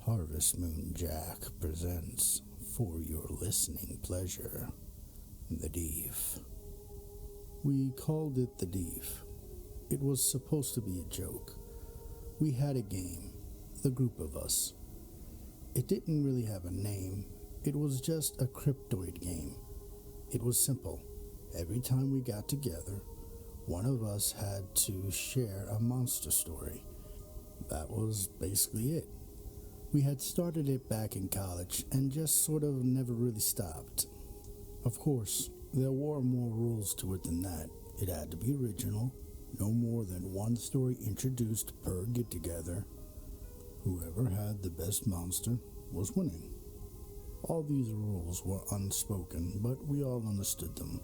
Harvest Moon Jack presents, for your listening pleasure, The Deef. We called it The Deef. It was supposed to be a joke. We had a game, the group of us. It didn't really have a name. It was just a cryptoid game. It was simple. Every time we got together, one of us had to share a monster story. That was basically it. We had started it back in college and just sort of never really stopped. Of course, there were more rules to it than that. It had to be original, no more than one story introduced per get-together. Whoever had the best monster was winning. All these rules were unspoken, but we all understood them.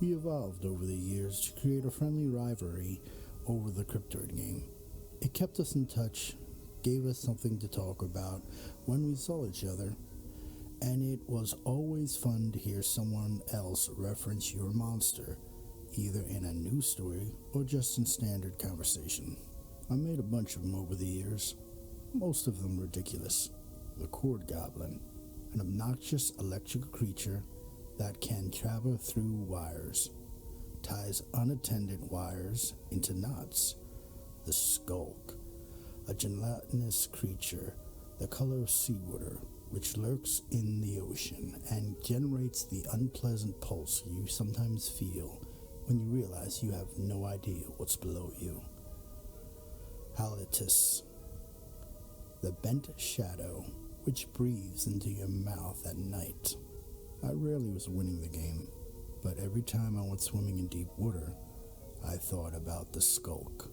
We evolved over the years to create a friendly rivalry over the cryptoid game. It kept us in touch, gave us something to talk about when we saw each other, and it was always fun to hear someone else reference your monster, either in a news story or just in standard conversation. I made a bunch of them over the years, most of them ridiculous. The Cord Goblin, an obnoxious electric creature that can travel through wires, ties unattended wires into knots. The Skulk, a gelatinous creature, the color of seawater, which lurks in the ocean and generates the unpleasant pulse you sometimes feel when you realize you have no idea what's below you. Halitus, the bent shadow, which breathes into your mouth at night. I rarely was winning the game, but every time I went swimming in deep water, I thought about the Skulk,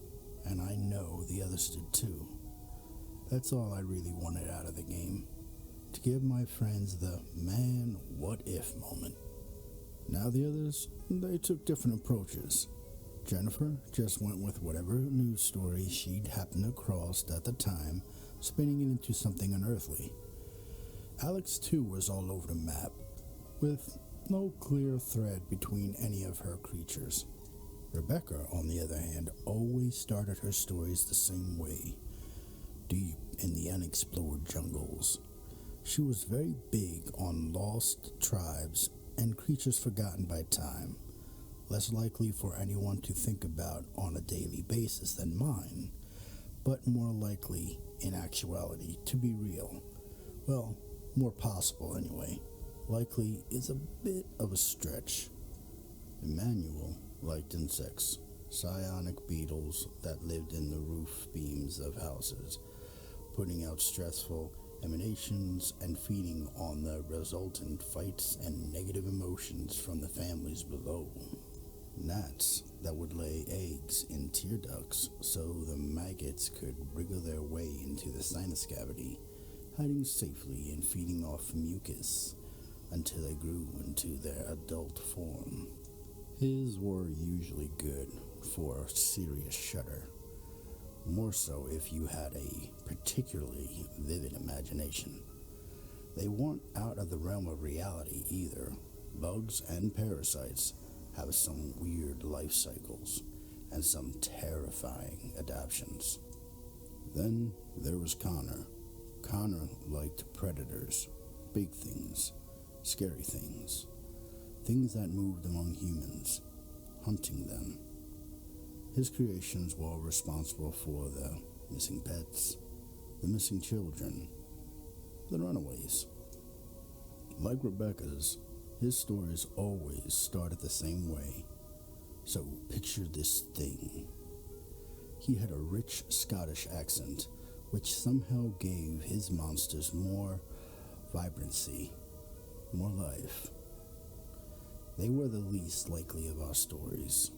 and I know the others did too. That's all I really wanted out of the game, to give my friends the man, what if moment. Now the others, they took different approaches. Jennifer just went with whatever news story she'd happened across at the time, spinning it into something unearthly. Alex too was all over the map, with no clear thread between any of her creatures. Rebecca, on the other hand, always started her stories the same way, deep in the unexplored jungles. She was very big on lost tribes and creatures forgotten by time, less likely for anyone to think about on a daily basis than mine, but more likely, in actuality, to be real. Well, more possible anyway. Likely is a bit of a stretch. Emmanuel liked insects, psionic beetles that lived in the roof beams of houses, putting out stressful emanations and feeding on the resultant fights and negative emotions from the families below. Gnats that would lay eggs in tear ducts so the maggots could wriggle their way into the sinus cavity, hiding safely and feeding off mucus until they grew into their adult form. His were usually good for a serious shudder, more so if you had a particularly vivid imagination. They weren't out of the realm of reality either. Bugs and parasites have some weird life cycles and some terrifying adaptations. Then there was Connor. Connor liked predators, big things, scary things, things that moved among humans, hunting them. His creations were responsible for the missing pets, the missing children, the runaways. Like Rebecca's, his stories always started the same way. So picture this thing. He had a rich Scottish accent, which somehow gave his monsters more vibrancy, more life. They were the least likely of our stories,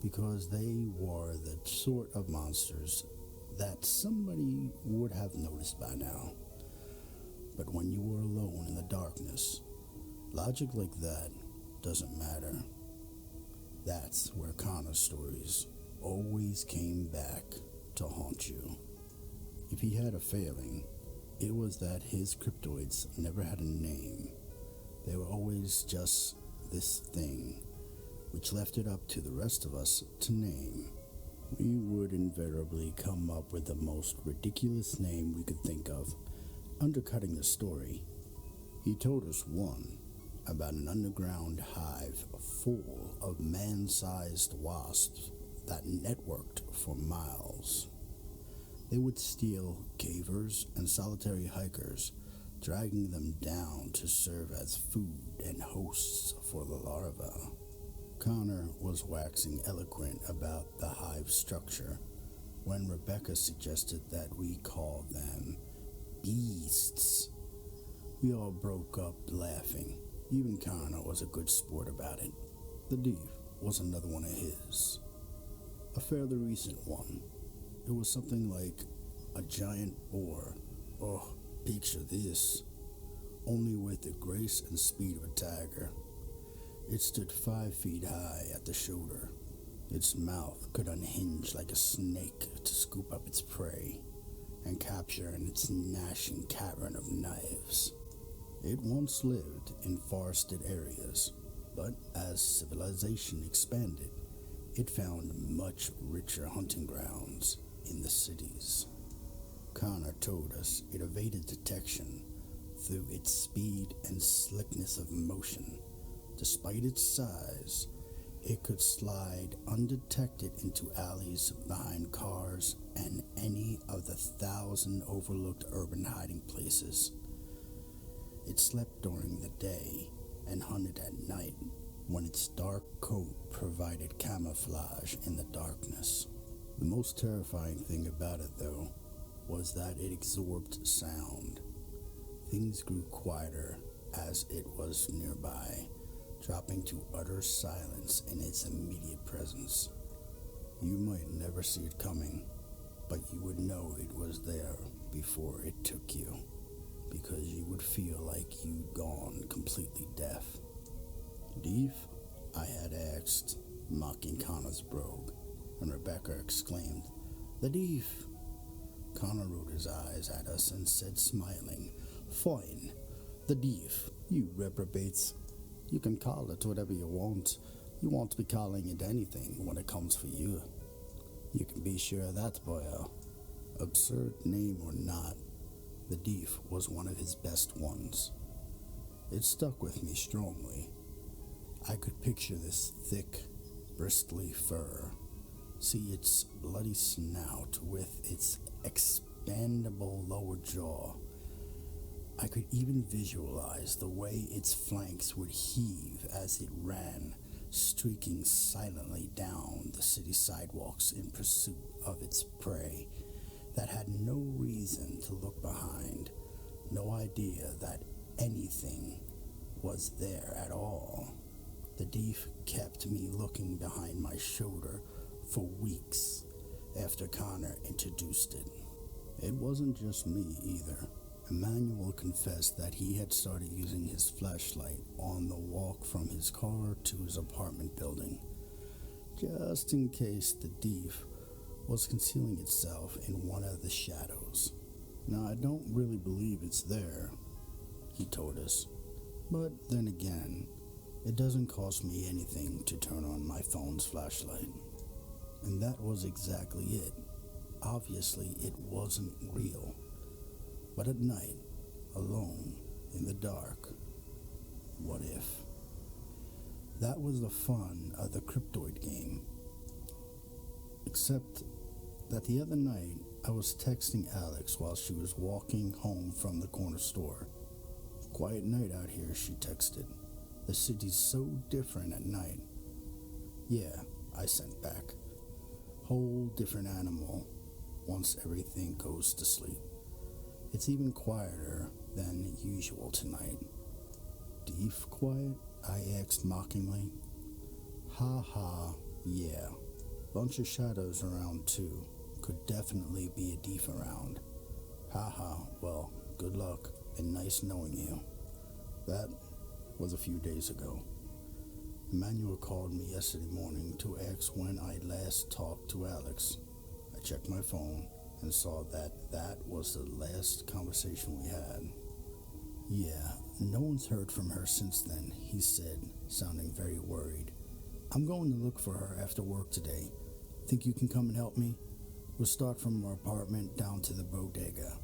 because they were the sort of monsters that somebody would have noticed by now. But when you were alone in the darkness, logic like that doesn't matter. That's where Connor's stories always came back to haunt you. If he had a failing, it was that his cryptoids never had a name. They were always just this thing, which left it up to the rest of us to name. We would invariably come up with the most ridiculous name we could think of, undercutting the story. He told us one about an underground hive full of man-sized wasps that networked for miles. They would steal cavers and solitary hikers, dragging them down to serve as food and hosts for the larvae. Connor was waxing eloquent about the hive structure when Rebecca suggested that we call them beasts. We all broke up laughing. Even Connor was a good sport about it. The Deef was another one of his. A fairly recent one. It was something like a giant boar. Oh, picture this. Only with the grace and speed of a tiger. It stood 5 feet high at the shoulder. Its mouth could unhinge like a snake to scoop up its prey and capture in its gnashing cavern of knives. It once lived in forested areas, but as civilization expanded, it found much richer hunting grounds in the cities. Connor told us it evaded detection through its speed and slickness of motion. Despite its size, it could slide undetected into alleys behind cars and any of the 1,000 overlooked urban hiding places. It slept during the day and hunted at night when its dark coat provided camouflage in the darkness. The most terrifying thing about it, though, was that it absorbed sound. Things grew quieter as it was nearby, dropping to utter silence in its immediate presence. You might never see it coming, but you would know it was there before it took you, because you would feel like you'd gone completely deaf. Deef? I had asked, mocking Connor's brogue, and Rebecca exclaimed, "The Deef!" Connor rolled his eyes at us and said, smiling, "Fine, the Deef, you reprobates. You can call it whatever you want. You won't be calling it anything when it comes for you. You can be sure of that, boyo." Absurd name or not, the Deef was one of his best ones. It stuck with me strongly. I could picture this thick, bristly fur, see its bloody snout with its expandable lower jaw. I could even visualize the way its flanks would heave as it ran, streaking silently down the city sidewalks in pursuit of its prey that had no reason to look behind, no idea that anything was there at all. The Deef kept me looking behind my shoulder for weeks after Connor introduced it. It wasn't just me either. Emmanuel confessed that he had started using his flashlight on the walk from his car to his apartment building, just in case the Deef was concealing itself in one of the shadows. Now, I don't really believe it's there, he told us, but then again, it doesn't cost me anything to turn on my phone's flashlight. And that was exactly it. Obviously, it wasn't real. But at night, alone, in the dark, what if? That was the fun of the Cryptoid game. Except that the other night, I was texting Alex while she was walking home from the corner store. "Quiet night out here," she texted. "The city's so different at night." "Yeah," I sent back. "Whole different animal once everything goes to sleep. It's even quieter than usual tonight." "Deef quiet?" I asked mockingly. "Ha ha, yeah. Bunch of shadows around too. Could definitely be a Deef around." "Ha ha, well, good luck and nice knowing you." That was a few days ago. Emmanuel called me yesterday morning to ask when I last talked to Alex. I checked my phone and saw that was the last conversation we had. "Yeah, no one's heard from her since then," he said, sounding very worried. "I'm going to look for her after work today. Think you can come and help me? We'll start from our apartment down to the bodega.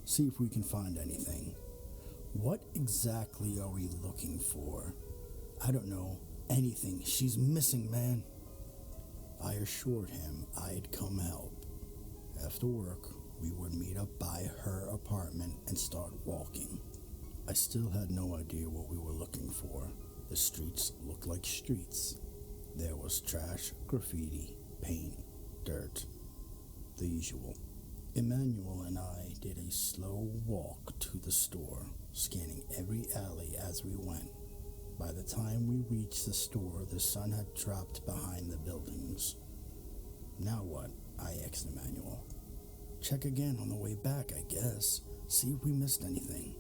See if we can find anything. What exactly are we looking for? I don't know. Anything. She's missing, man. I assured him I'd come help. After work, we would meet up by her apartment and start walking. I still had no idea what we were looking for. The streets looked like streets. There was trash, graffiti, paint, dirt. The usual. Emmanuel and I did a slow walk to the store, scanning every alley as we went. By the time we reached the store, the sun had dropped behind the buildings. Now what? I asked Emmanuel. Check again on the way back, I guess. See if we missed anything.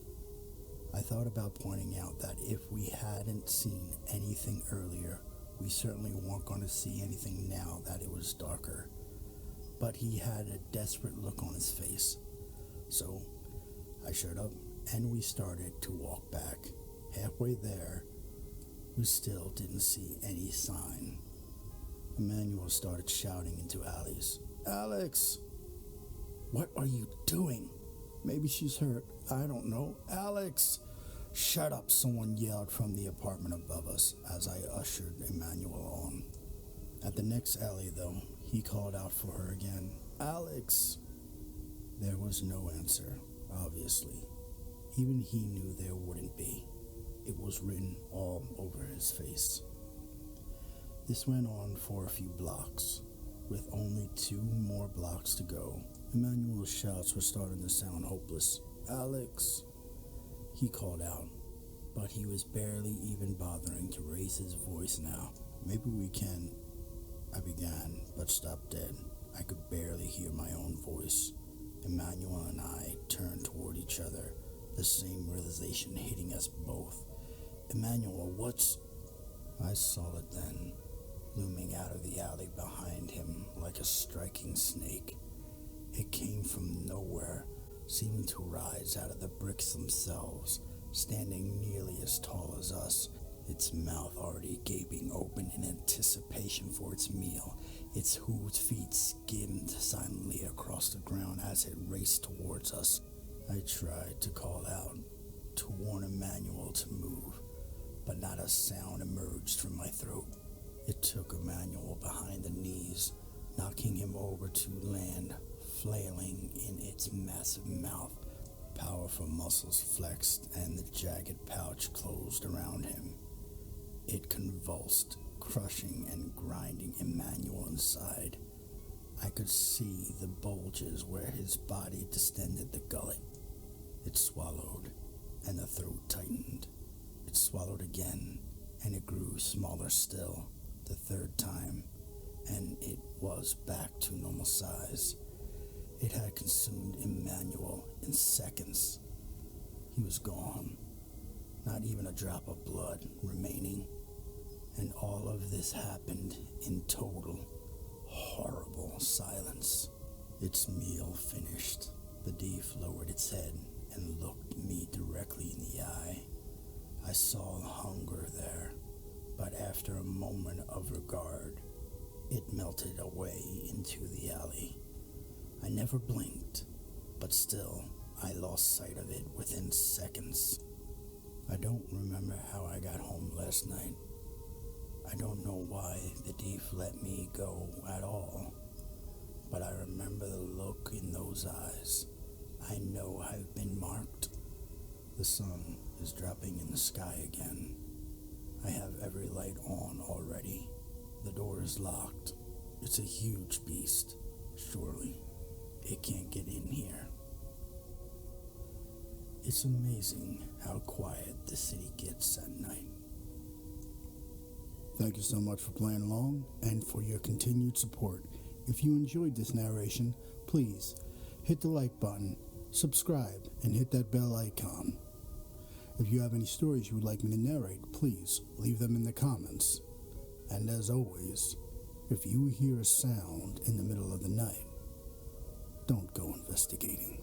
I thought about pointing out that if we hadn't seen anything earlier, we certainly weren't going to see anything now that it was darker. But he had a desperate look on his face. So I shut up and we started to walk back. Halfway there, we still didn't see any sign. Emmanuel started shouting into alleys. Alex! What are you doing? Maybe she's hurt. I don't know. Alex! Shut up, someone yelled from the apartment above us as I ushered Emmanuel on. At the next alley, though, he called out for her again. Alex! There was no answer, obviously. Even he knew there wouldn't be. It was written all over his face. This went on for a few blocks. With only 2 more blocks to go, Emmanuel's shouts were starting to sound hopeless. Alex! He called out, but he was barely even bothering to raise his voice now. Maybe we can... I began, but stopped dead. I could barely hear my own voice. Emmanuel and I turned toward each other, the same realization hitting us both. Emmanuel, what's... I saw it then, looming out of the alley behind him like a striking snake. It came from nowhere, seeming to rise out of the bricks themselves, standing nearly as tall as us, its mouth already gaping open in anticipation for its meal. Its hooved feet skimmed silently across the ground as it raced towards us. I tried to call out, to warn Emmanuel to move, but not a sound emerged from my throat. It took Emmanuel behind the knees, knocking him over to land, flailing in its massive mouth. Powerful muscles flexed and the jagged pouch closed around him. It convulsed, crushing and grinding Emmanuel inside. I could see the bulges where his body distended the gullet. It swallowed, and the throat tightened. It swallowed again, and it grew smaller still, the 3rd time, and it was back to normal size. It had consumed Emmanuel in seconds. He was gone, not even a drop of blood remaining. And all of this happened in total, horrible silence. Its meal finished, the Deef lowered its head and looked me directly in the eye. I saw hunger there, but after a moment of regard, it melted away into the alley. I never blinked, but still, I lost sight of it within seconds. I don't remember how I got home last night. I don't know why the Deef let me go at all, but I remember the look in those eyes. I know I've been marked. The sun is dropping in the sky again. I have every light on already. The door is locked. It's a huge beast. Surely, it can't get in here. It's amazing how quiet the city gets at night. Thank you so much for playing along and for your continued support. If you enjoyed this narration, please hit the like button, subscribe, and hit that bell icon. If you have any stories you would like me to narrate, please leave them in the comments. And as always, if you hear a sound in the middle of the night, don't go investigating.